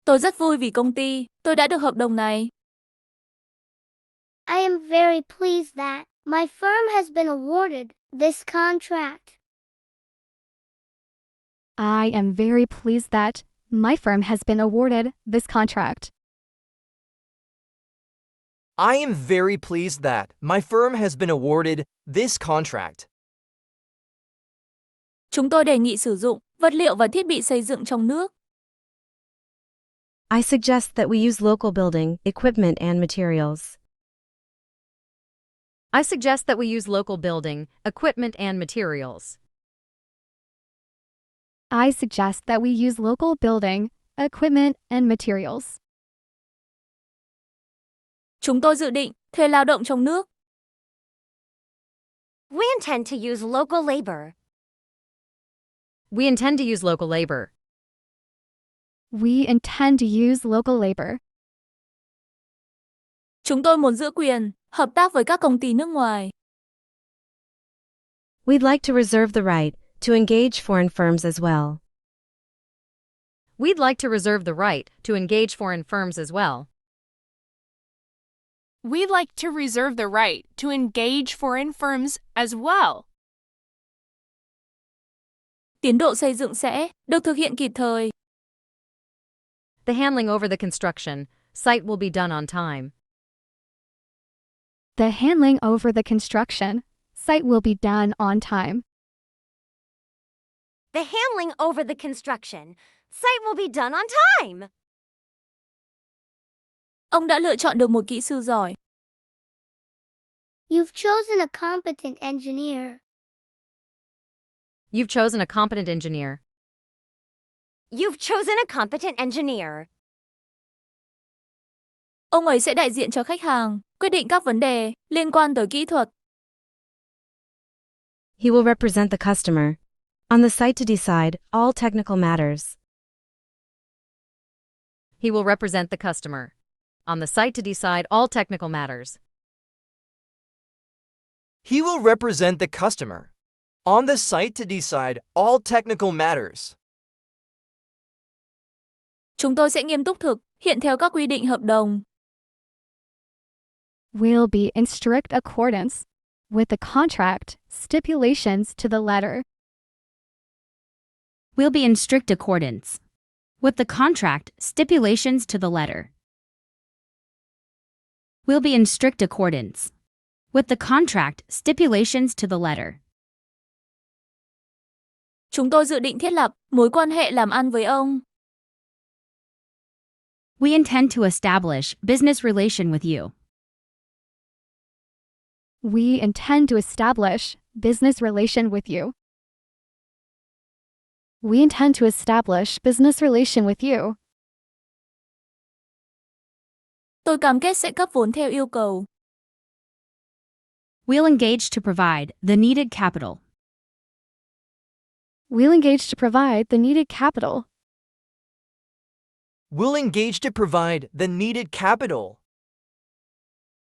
Tôi rất vui vì công ty tôi đã được hợp đồng này. I am very pleased that my firm has been awarded this contract. I am very pleased that my firm has been awarded this contract. I am very pleased that my firm has been awarded this contract. Chúng tôi đề nghị sử dụng vật liệu và thiết bị xây dựng trong nước. I suggest that we use local building, equipment, and materials. I suggest that we use local building, equipment, and materials. I suggest that we use local building, equipment, and materials. Chúng tôi dự định thuê lao động trong nước. We intend to use local labor. We intend to use local labor. We intend to use local labor. Chúng tôi muốn giữ quyền hợp tác với các công ty nước ngoài. We'd like to reserve the right to engage foreign firms as well. We'd like to reserve the right to engage foreign firms as well. We'd like to reserve the right to engage foreign firms as well. Tiến độ xây dựng sẽ được thực hiện kịp thời. The handling over the construction site will be done on time. The handling over the construction site will be done on time. The handling over the construction site will be done on time. Ông đã lựa chọn được một kỹ sư giỏi. You've chosen a competent engineer. You've chosen a competent engineer. You've chosen a competent engineer. Ông ấy sẽ đại diện cho khách hàng, quyết định các vấn đề liên quan tới kỹ thuật. He will represent the customer on the site to decide all technical matters. He will represent the customer on the site to decide all technical matters. He will represent the customer on the site to decide all technical matters. Chúng tôi sẽ nghiêm túc thực hiện theo các quy định hợp đồng. Will be in strict accordance with the contract stipulations to the letter. Will be in strict accordance with the contract stipulations to the letter. Will be in strict accordance with the contract stipulations to the letter. Chúng tôi dự định thiết lập mối quan hệ làm ăn với ông. We intend to establish business relation with you. We intend to establish business relation with you. We intend to establish business relation with you. Tôi cam kết sẽ cấp vốn theo yêu cầu. We'll engage to provide the needed capital. We'll engage to provide the needed capital. We'll engage to provide the needed capital.